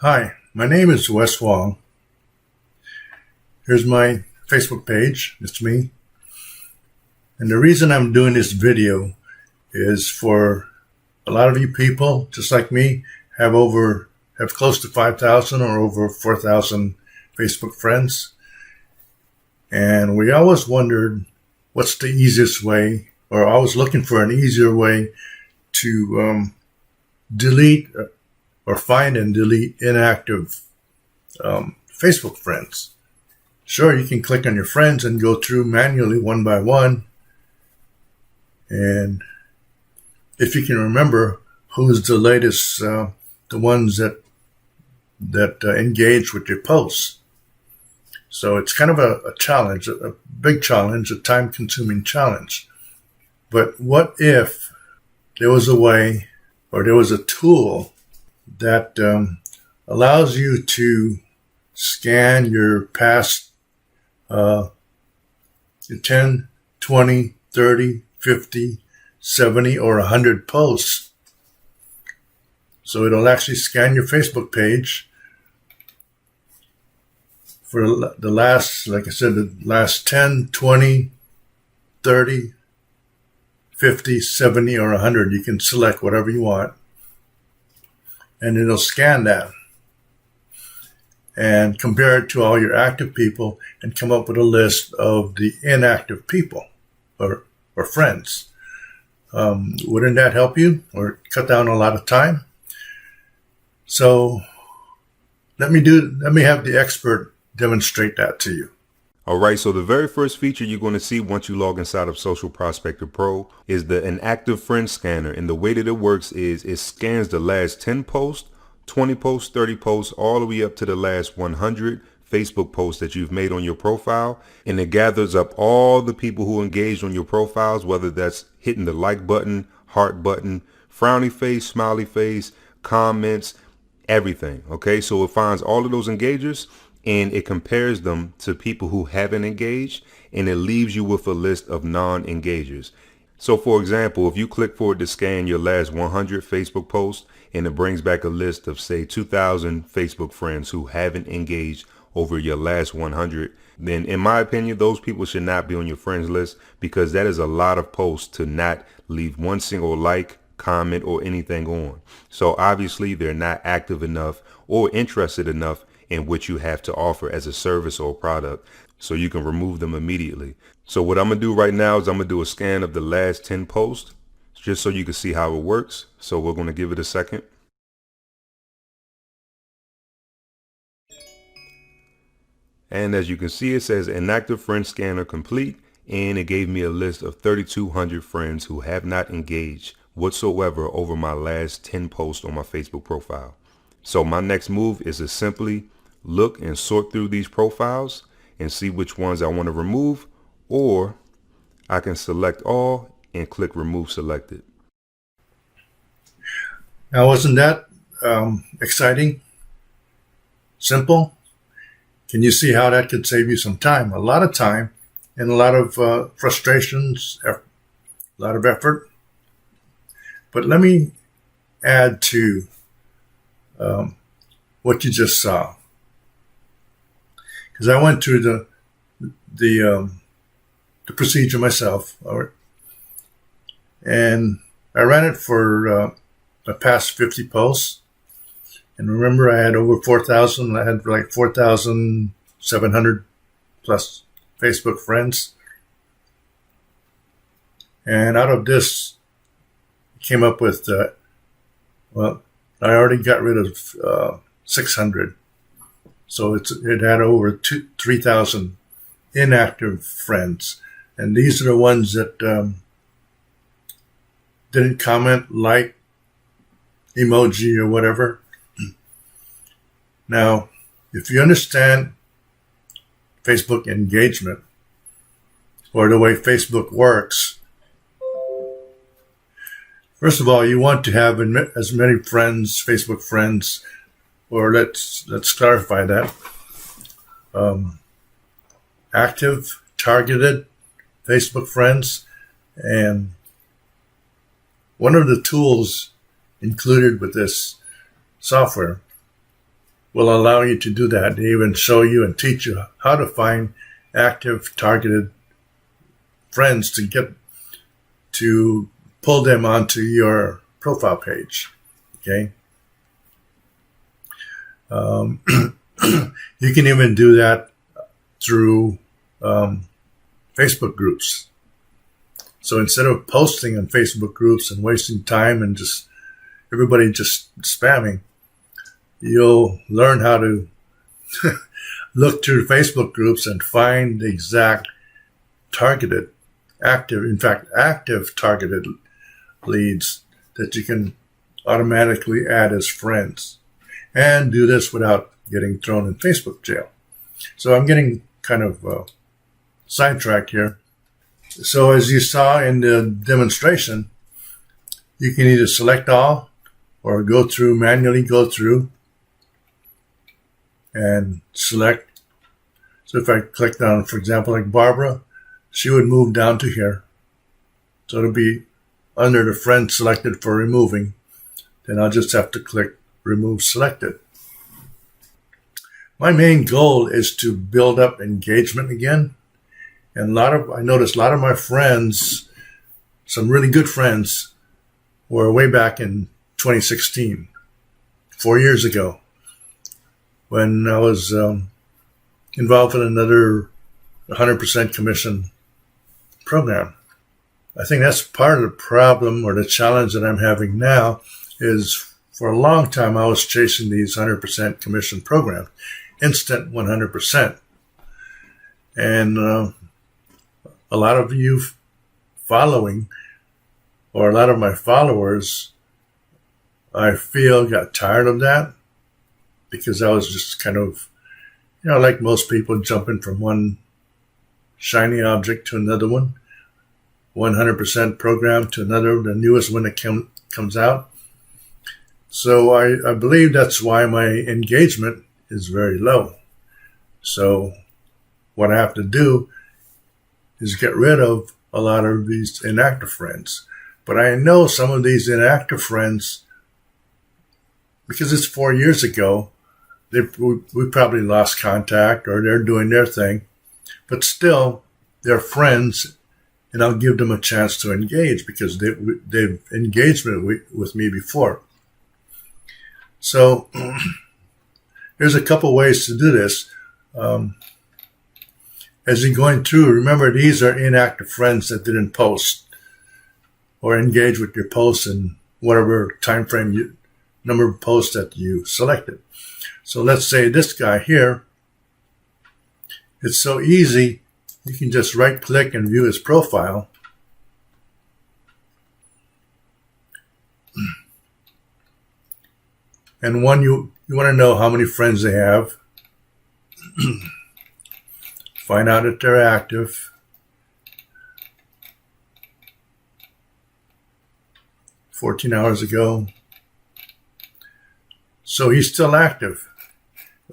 Hi, my name is Wes Wong. Here's my Facebook page. It's me. And the reason I'm doing this video is for a lot of you people, just like me, have close to 5,000 or over 4,000 Facebook friends. And we always wondered what's the easiest way, or I was looking for an easier way to delete or find and delete inactive Facebook friends. Sure, you can click on your friends and go through manually one by one. And if you can remember who's the latest, the ones that engage with your posts. So it's kind of a challenge, a big challenge, a time-consuming challenge. But what if there was a way, or there was a tool that allows you to scan your past 10, 20, 30, 50, 70, or 100 posts. So it'll actually scan your Facebook page for the last, like I said, the last 10, 20, 30, 50, 70, or 100. You can select whatever you want. And it'll scan that and compare it to all your active people and come up with a list of the inactive people or friends. Wouldn't that help you or cut down a lot of time? So let me have the expert demonstrate that to you. All right, so the very first feature you're going to see once you log inside of Social Prospector Pro is the Inactive Friend Scanner. And the way that it works is it scans the last 10 posts, 20 posts, 30 posts, all the way up to the last 100 Facebook posts that you've made on your profile. And it gathers up all the people who engaged on your profiles, whether that's hitting the like button, heart button, frowny face, smiley face, comments, everything. Okay, so it finds all of those engagers and it compares them to people who haven't engaged, and it leaves you with a list of non-engagers. So for example, if you click for it to scan your last 100 Facebook posts and it brings back a list of say 2,000 Facebook friends who haven't engaged over your last 100, then in my opinion, those people should not be on your friends list, because that is a lot of posts to not leave one single like, comment, or anything on. So obviously they're not active enough or interested enough in what you have to offer as a service or product, so you can remove them immediately. So what I'm gonna do right now is I'm gonna do a scan of the last 10 posts just so you can see how it works. So we're gonna give it a second. And as you can see, it says Inactive Friend Scanner complete, and it gave me a list of 3,200 friends who have not engaged whatsoever over my last 10 posts on my Facebook profile. So my next move is to simply look and sort through these profiles and see which ones I want to remove, or I can select all and click remove selected. Now, wasn't that exciting? Simple? Can you see how that could save you some time? A lot of time and a lot of frustrations, a lot of effort. But let me add to what you just saw, because I went through the procedure myself, and I ran it for the past 50 posts. And remember, I had over 4,000. I had like 4,700 plus Facebook friends. And out of this, came up with, well, I already got rid of 600. So it had over 3,000 inactive friends. And these are the ones that didn't comment, like, emoji, or whatever. Now, if you understand Facebook engagement or the way Facebook works, first of all, you want to have as many friends, Facebook friends, or let's clarify that, active, targeted Facebook friends. And one of the tools included with this software will allow you to do that. They even show you and teach you how to find active, targeted friends to pull them onto your profile page. Okay. You can even do that through Facebook groups. So instead of posting on Facebook groups and wasting time and just everybody just spamming, you'll learn how to look through Facebook groups and find the exact targeted, active targeted leads that you can automatically add as friends, and do this without getting thrown in Facebook jail. So I'm getting kind of sidetracked here. So as you saw in the demonstration, you can either select all or manually go through and select. So if I clicked on, for example, like Barbara, she would move down to here. So it'll be under the friend selected for removing. Then I'll just have to click remove selected. My main goal is to build up engagement again. And I noticed a lot of my friends, some really good friends, were way back in 2016, 4 years ago, when I was involved in another 100% commission program. I think that's part of the problem or the challenge that I'm having now is for a long time I was chasing these 100% commission programs, instant 100%. And a lot of you following, or a lot of my followers, I feel got tired of that because I was just kind of, like most people, jumping from one shiny object to another one, 100% program to another, the newest one that comes out. So I believe that's why my engagement is very low. So what I have to do is get rid of a lot of these inactive friends. But I know some of these inactive friends, because it's 4 years ago, we probably lost contact or they're doing their thing. But still, they're friends, and I'll give them a chance to engage because they've engaged with me before. So there's a couple ways to do this. As you're going through, remember these are inactive friends that didn't post or engage with your posts in whatever time frame number of posts that you selected. So let's say this guy here, it's so easy. You can just right click and view his profile. And one, you want to know how many friends they have. Find out if they're active. "14 hours ago." So he's still active.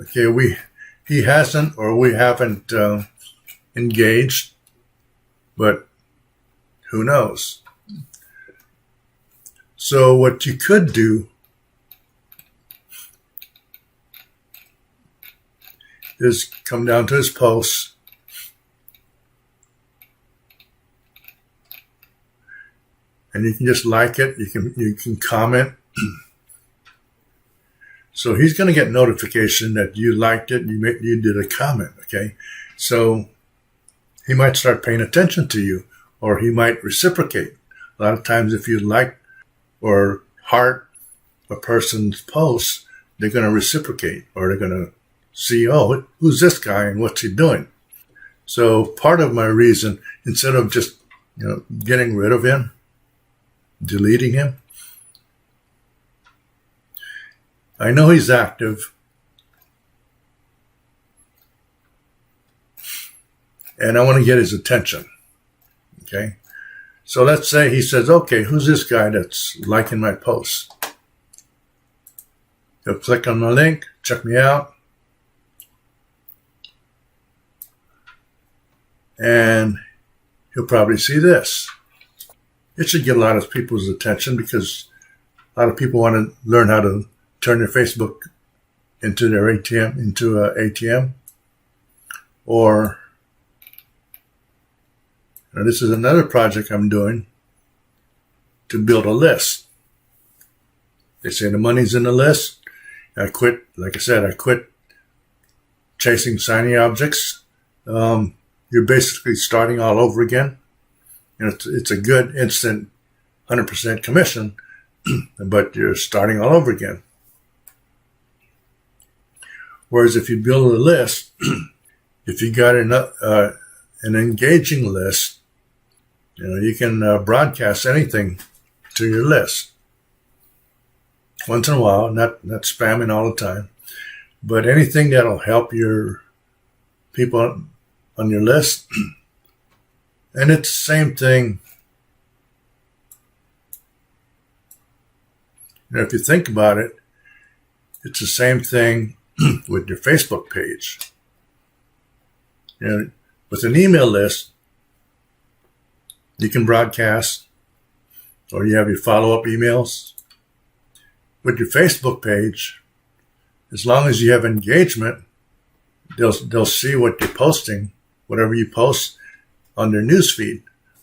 Okay, he hasn't or we haven't engaged, but who knows? So what you could do is come down to his posts and you can just like it. You can comment. So he's going to get notification that you liked it. You did a comment. Okay, so he might start paying attention to you, or he might reciprocate. A lot of times, if you like or heart a person's post, they're going to reciprocate, or they're going to see, oh, who's this guy and what's he doing? So part of my reason, instead of just getting rid of him, deleting him, I know he's active, and I want to get his attention. Okay, so let's say he says, okay, who's this guy that's liking my posts? He'll click on my link, check me out, and he'll probably see this. It should get a lot of people's attention because a lot of people want to learn how to turn their Facebook into their ATM, into a ATM, or this is another project I'm doing to build a list. They say the money's in the list. I quit, like I said, I quit chasing shiny objects. You're basically starting all over again. It's a good instant 100% commission, but you're starting all over again. Whereas if you build a list, if you got an engaging list, you can broadcast anything to your list. Once in a while, not spamming all the time, but anything that'll help your people on your list. And it's the same thing. If you think about it, it's the same thing with your Facebook page. With an email list, you can broadcast, or you have your follow-up emails. With your Facebook page, as long as you have engagement, they'll see what you're posting, whatever you post on their newsfeed,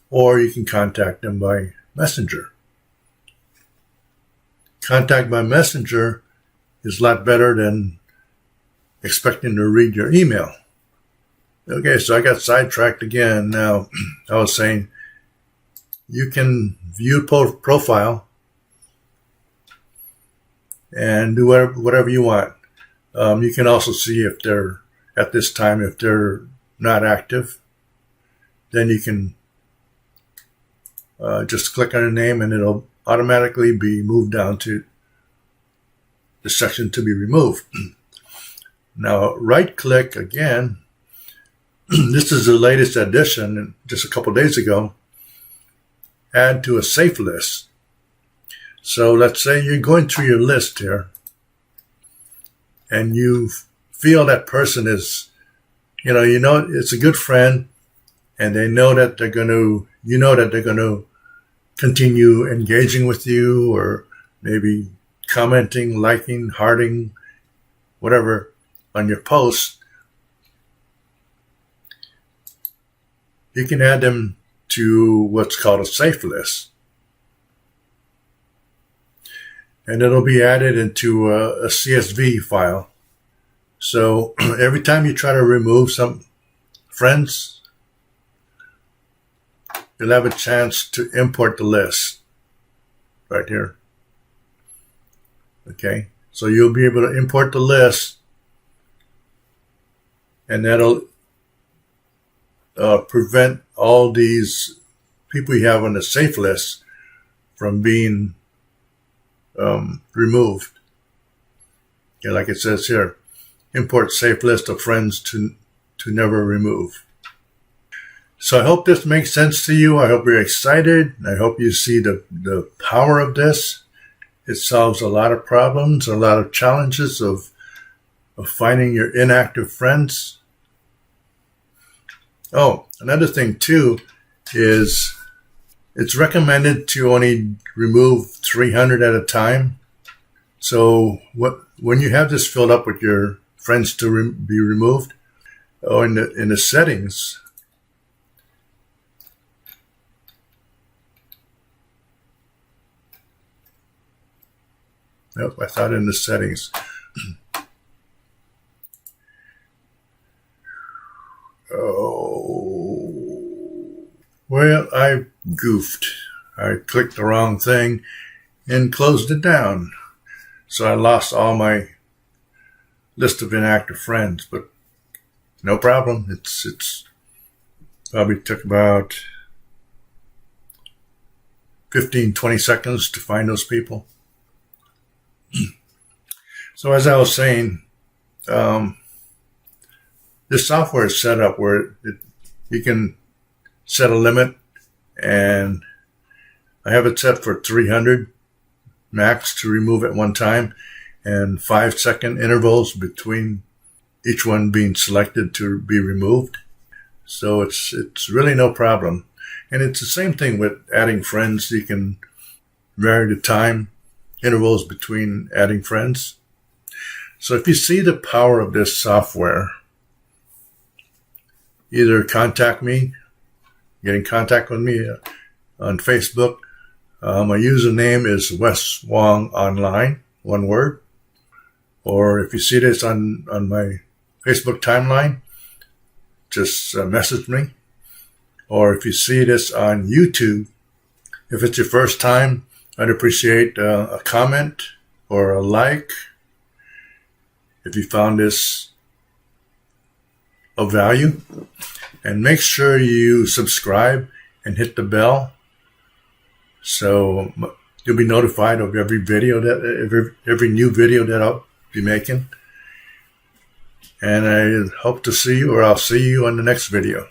or you can contact them by Messenger. Contact by Messenger is a lot better than expecting to read your email. Okay, so I got sidetracked again. Now, I was saying you can view profile and do whatever you want. You can also see if they're, at this time, if they're not active. Then you can just click on a name and it'll automatically be moved down to the section to be removed. Now, right click again. This is the latest addition, just a couple days ago. Add to a safe list. So let's say you're going through your list here and you feel that person is, it's a good friend, and they know that they're going to, continue engaging with you, or maybe commenting, liking, hearting, whatever on your posts. You can add them to what's called a safe list. And it'll be added into a CSV file. So every time you try to remove some friends, you'll have a chance to import the list right here. Okay, so you'll be able to import the list, and that'll prevent all these people you have on the safe list from being removed. Okay, like it says here, import safe list of friends to never remove. So I hope this makes sense to you. I hope you're excited. I hope you see the power of this. It solves a lot of problems, a lot of challenges of finding your inactive friends. Oh, another thing too is it's recommended to only remove 300 at a time. So when you have this filled up with your friends to be removed, in the settings, nope, I thought in the settings. Oh, well, I goofed. I clicked the wrong thing and closed it down. So I lost all my list of inactive friends, but no problem. It's probably took about 15-20 seconds to find those people. So as I was saying, this software is set up where you can set a limit, and I have it set for 300 max to remove at one time, and 5-second intervals between each one being selected to be removed. So it's really no problem. And it's the same thing with adding friends. You can vary the time intervals between adding friends. So if you see the power of this software, either contact me, get in contact with me on Facebook. My username is Wes Wong Online, one word. Or if you see this on my Facebook timeline, just message me. Or if you see this on YouTube, if it's your first time, I'd appreciate a comment or a like. If you found this of value, and make sure you subscribe and hit the bell so you'll be notified of every new video that I'll be making. And I hope to see you, or I'll see you on the next video.